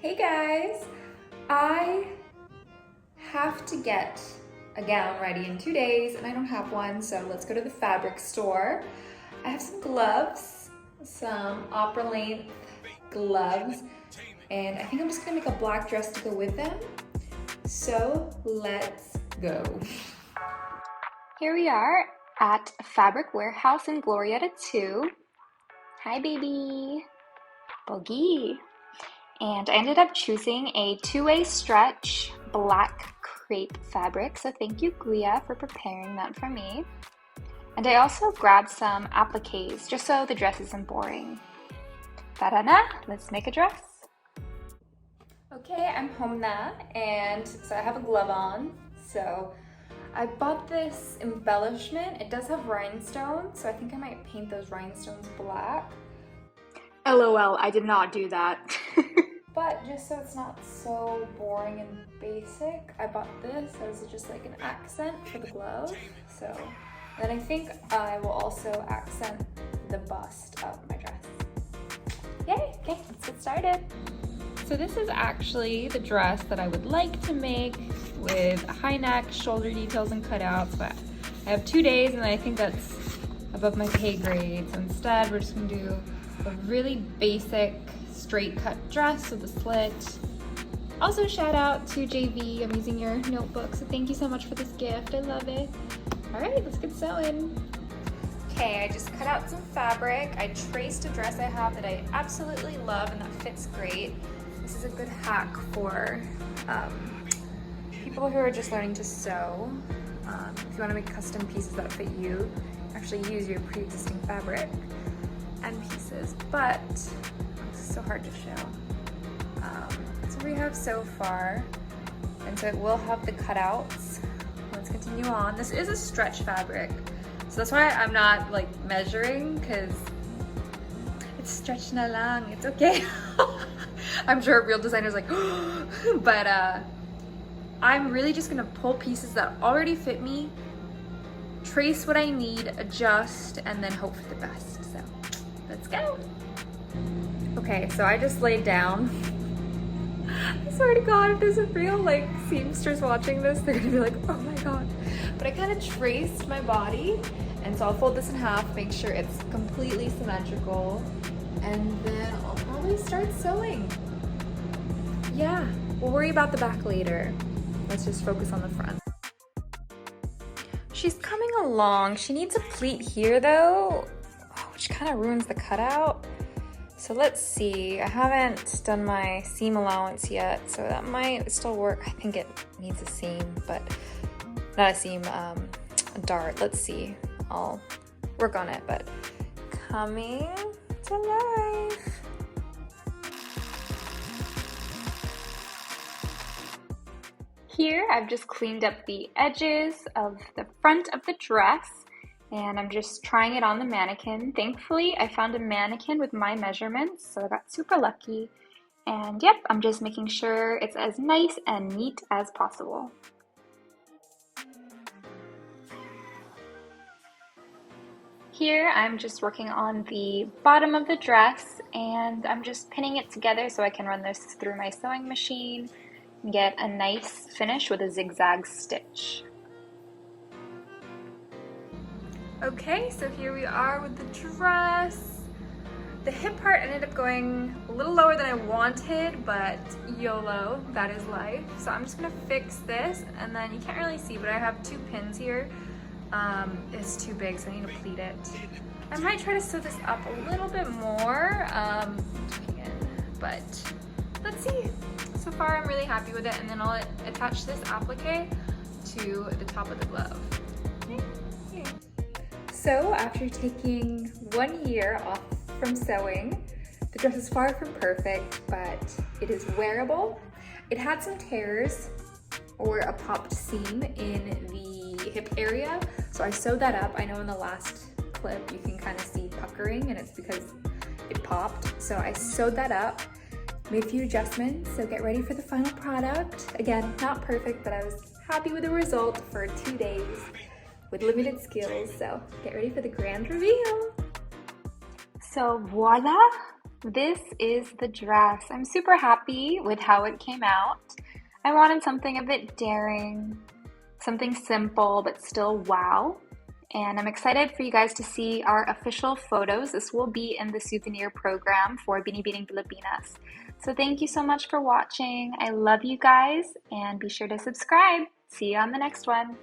Hey guys, I have to get a gown ready in 2 days and I don't have one, so let's go to the fabric store. I have some gloves, some opera length gloves, and I think I'm just gonna make a black dress to go with them. So let's go. Here we are at Fabric Warehouse in Glorietta 2. Hi baby, Boogie. And I ended up choosing a two-way stretch black crepe fabric. So thank you, Guia, for preparing that for me. And I also grabbed some appliques just so the dress isn't boring. Ta-da-da, let's make a dress. Okay, I'm home now, and so I have a glove on. So I bought this embellishment. It does have rhinestones, so I think I might paint those rhinestones black. LOL, I did not do that. But just so it's not so boring and basic, I bought this as just like an accent for the glove. So then I think I will also accent the bust of my dress. Yay, okay, let's get started. So this is actually the dress that I would like to make with a high neck, shoulder details and cutouts, but I have 2 days and I think that's above my pay grade. So instead we're just gonna do a really basic straight cut dress with a slit. Also shout out to JV, I'm using your notebook, so thank you so much for this gift, I love it. All right, let's get sewing. Okay, I just cut out some fabric. I traced a dress I have that I absolutely love and that fits great. This is a good hack for people who are just learning to sew. If you want to make custom pieces that fit you, actually use your pre-existing fabric and pieces, but it's so hard to show. So we have so far, and so it will have the cutouts. Let's continue on. This is a stretch fabric, so that's why I'm not like measuring, because it's stretch na lang, it's okay. I'm sure real designers like, but I'm really just gonna pull pieces that already fit me, trace what I need, adjust, and then hope for the best. So let's go. Okay, so I just laid down. I swear to God, if there's a real like seamstress watching this, they're gonna be like, oh my God. But I kind of traced my body, and so I'll fold this in half, make sure it's completely symmetrical, and then I'll probably start sewing. Yeah, we'll worry about the back later. Let's just focus on the front. She's coming along. She needs a pleat here though, which kind of ruins the cutout. So let's see, I haven't done my seam allowance yet, so that might still work. I think it needs a seam, but not a seam, a dart. Let's see, I'll work on it, but coming to life. Here, I've just cleaned up the edges of the front of the dress, and I'm just trying it on the mannequin. Thankfully, I found a mannequin with my measurements, so I got super lucky. And yep, I'm just making sure it's as nice and neat as possible. Here, I'm just working on the bottom of the dress, and I'm just pinning it together so I can run this through my sewing machine and get a nice finish with a zigzag stitch. Okay, so here we are with the dress. The hip part ended up going a little lower than I wanted, but YOLO, that is life. So I'm just gonna fix this, and then you can't really see, but I have 2 pins here. It's too big, so I need to pleat it. I might try to sew this up a little bit more, but let's see. So far, I'm really happy with it, and then I'll attach this applique to the top of the glove. So after taking 1 year off from sewing, the dress is far from perfect, but it is wearable. It had some tears or a popped seam in the hip area, so I sewed that up. I know in the last clip you can kind of see puckering, and it's because it popped. So I sewed that up, made a few adjustments, so get ready for the final product. Again, not perfect, but I was happy with the result for 2 days. With limited skills, so get ready for the grand reveal. So voila, This is the dress. I'm super happy with how it came out. I wanted something a bit daring, something simple but still wow. And I'm excited for you guys to see our official photos. This will be in the souvenir program for Binibining Pilipinas. So thank you so much for watching. I love you guys, and be sure to subscribe. See you on the next one.